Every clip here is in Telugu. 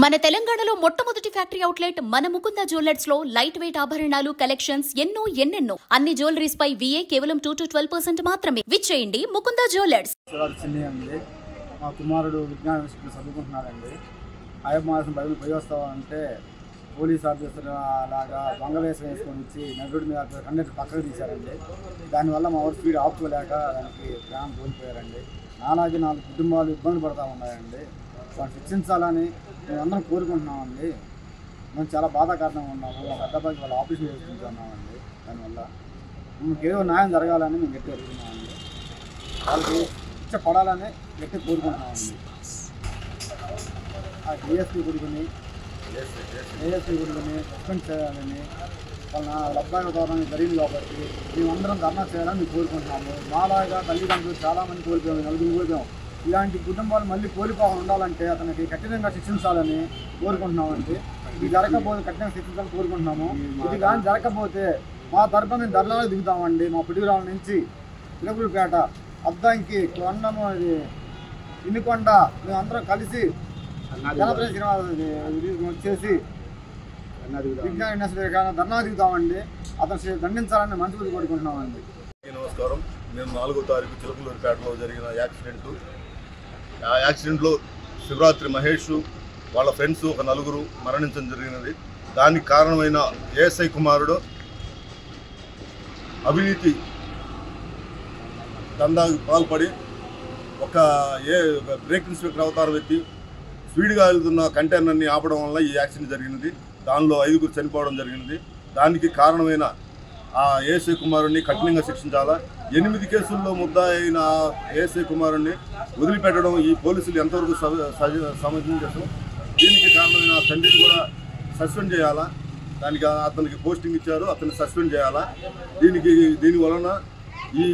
మన తెలంగాణలో మొట్టమొదటి ఫ్యాక్టరీ అవుట్లెట్ మన ముకుంద జ్యువెలర్స్ లో లైట్ వెయిట్ ఆభరణాలు కలెక్షన్స్ ఎన్నెన్నో అన్ని జ్యువెలరీస్ పై VA కేవలం 2 to 12% మాత్రమే. విచ్చేయండి ముకుంద జ్యువెలర్స్. మా కుమారుడు విజ్ఞాన విషయంలో చదువుకుంటున్నాడండి. అయ్యమ్మాసం బయలు పోయి వస్తామంటే పోలీస్ ఆఫీసర్ అలాగా దొంగ వేషం వేసుకొని వచ్చి నటుడి మీద కండక్టర్ పక్కకు తీశారండి. దానివల్ల మా ఊరు స్పీడ్ ఆపుకోలేక దానికి ప్రాణం కోల్పోయారండి. నాలాగే 4 కుటుంబాలు ఇబ్బంది పడతా ఉన్నాయండి. వాటిని శిక్షించాలని మేమందరం కోరుకుంటున్నామండి. మేము చాలా బాధాకరంగా ఉన్నాము. మా పెద్దబాకి వాళ్ళ ఆఫీసులో చేసుకుంటున్నామండి. దానివల్ల మీకు ఏదో న్యాయం జరగాలని మేము గట్టి అడుగుతున్నామండి. వాళ్ళకి శిక్ష పడాలని గట్టి కోరుకుంటున్నామండి. ఆ డిఎస్పీ గుడిని సస్పెండ్ చేయాలని వాళ్ళ అబ్బాయి ఉదాహరణ జరిగింది కాబట్టి మేమందరం ధర్నా చేయాలని మేము కోరుకుంటున్నాము. మాలాగా తల్లిదండ్రులు చాలామంది కోల్పోయాము, 4 కోల్పోయాము. ఇలాంటి కుటుంబాలు మళ్ళీ కోల్పోకుండా ఉండాలంటే అతనికి కఠినంగా శిక్షించాలని కోరుకుంటున్నామండి. ఇది జరగకపోతే కఠినంగా శిక్షించాలని కోరుకుంటున్నాము. ఇది కానీ జరగకపోతే మా తరఫున మేము ధర్నాలో దిగుతామండి. మా పిడుగురాల నుంచి తిరుపతిపేట అద్దంకి కొండము ఇది ఇన్నికొండ మేమందరం కలిసి జనప్రతి శ్రీనివాస వచ్చేసి విజ్ఞాన ధర్నా దిగుతామండి. అతను దండించాలని మనసుకు కోరుకుంటున్నామండి. నమస్కారం. నేను 4వ తారీఖు చిలకలూరిపేటలో జరిగిన ఆ యాక్సిడెంట్లో శివరాత్రి మహేష్ వాళ్ళ ఫ్రెండ్స్ ఒక 4 మరణించడం జరిగినది. దానికి కారణమైన ఏఎస్ఐ కుమారుడు అవినీతి దందాకు పాల్పడి ఒక బ్రేక్ ఇన్స్పెక్టర్ అవతారం ఎత్తి స్పీడ్గా వెళ్తున్న కంటైనర్ని ఆపడం వల్ల ఈ యాక్సిడెంట్ జరిగినది. దానిలో 5 చనిపోవడం జరిగినది. దానికి కారణమైన ఆ ఏఎస్ఐ కుమారుడిని కఠినంగా శిక్షించాలా. 8 కేసుల్లో ముద్దాయి అయిన ఏఎస్ఐ కుమారుడిని వదిలిపెట్టడం ఈ పోలీసులు ఎంతవరకు సమంజసం. దీనికి కారణమైన తండ్రిని కూడా సస్పెండ్ చేయాలా. దానికి అతనికి పోస్టింగ్ ఇచ్చారు, అతన్ని సస్పెండ్ చేయాలా. దీని వలన ఈ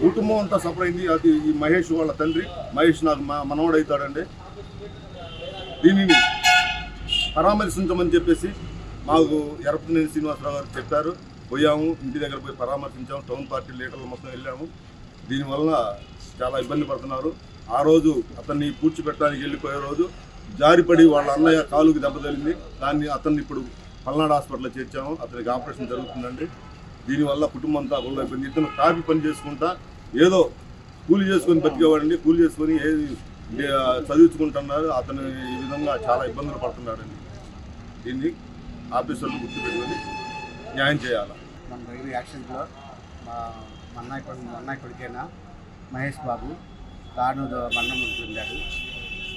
కుటుంబం అంతా సఫర్ అయింది. అది ఈ మహేష్ వాళ్ళ తండ్రి మహేష్ నాకు మనవడవుతాడండి. దీనిని పరామర్శించమని చెప్పేసి మాకు ఎర్రపనేని శ్రీనివాసరావు గారు చెప్పారు. పోయాము, ఇంటి దగ్గర పోయి పరామర్శించాము. టౌన్ పార్టీ లీడర్లు మొత్తం వెళ్ళాము. దీనివల్ల చాలా ఇబ్బంది పడుతున్నారు. ఆ రోజు అతన్ని పూడ్చిపెట్టడానికి వెళ్ళిపోయే రోజు జారిపడి వాళ్ళ అన్నయ్య కాలుకి దెబ్బ తగిలింది. అతన్ని ఇప్పుడు పల్నాడు హాస్పిటల్లో చేర్చాము. అతనికి ఆపరేషన్ జరుగుతుందండి. దీనివల్ల కుటుంబం అంతా అయిపోయింది. ఇతను కాపీ పని చేసుకుంటా ఏదో కూలి చేసుకొని బతికేవాడండి. కూలి చేసుకొని చదివించుకుంటున్నారు. అతను ఈ విధంగా చాలా ఇబ్బందులు పడుతున్నాడండి. దీన్ని ఆఫీసర్లు గుర్తుపెట్టుకొని న్యాయం చేయాలి. మన రైలు యాక్సిడెంట్లో మా అన్నయ్య కొడుకైనా మహేష్ బాబు దారుణ మరణం పొందాడు.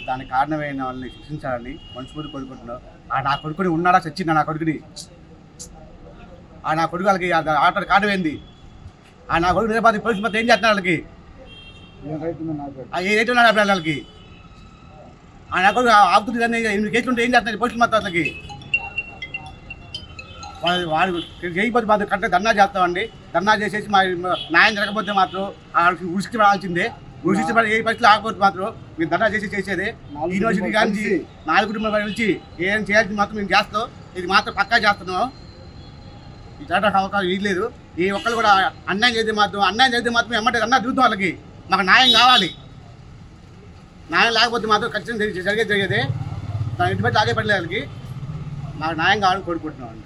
దానికి కారణమైన వాళ్ళని శిక్షించాలని మనస్ఫూర్తి కోరుకుంటున్నాం. నా కొడుకుని ఉన్నాడా చచ్చిందా? నా కొడుకుని నా కొడుకు వాళ్ళకి ఆటో కారణమైంది. నా కొడుకు నిజాబాద్ పోలీసు మొత్తం ఏం చేస్తున్నారు? వాళ్ళకి ఏ రైతు ఉన్నాడు వాళ్ళకి? నా కొడుకు ఆపుతుంది. 8 కేసులు ఉంటే ఏం చేస్తున్నారు పోలీసులు మొత్తం? వాళ్ళకి వాడు చేయకపోతే మాత్రం కరెక్ట్గా ధర్నా చేస్తామండి. ధర్నా చేసేసి మా న్యాయం జరగకపోతే మాత్రం వాళ్ళకి ఉరికి పడాల్సిందే. ఉరికి పడి ఏ పరిస్థితులు ఆగకపోతే మాత్రం మేము ధర్నా చేసేదే. యూనివర్సిటీ కానీ 4 కుటుంబాల నుంచి ఏం చేయాల్సింది మాత్రం మేము చేస్తాం. ఇది మాత్రం పక్కా చేస్తున్నాం. ఈ చట్టానికి అవకాశం ఇవ్వలేదు. ఈ ఒక్కరు కూడా అన్యాయం చేస్తే మాత్రం ఎమ్మంటే ధర్నా దిగుతాం. వాళ్ళకి మాకు న్యాయం కావాలి. న్యాయం లేకపోతే మాత్రం ఖచ్చితంగా జరిగేదే. దాని ఇంటి బట్టి ఆగే పడలేదు. వాళ్ళకి మాకు న్యాయం కావాలని కోరుకుంటున్నాం అండి.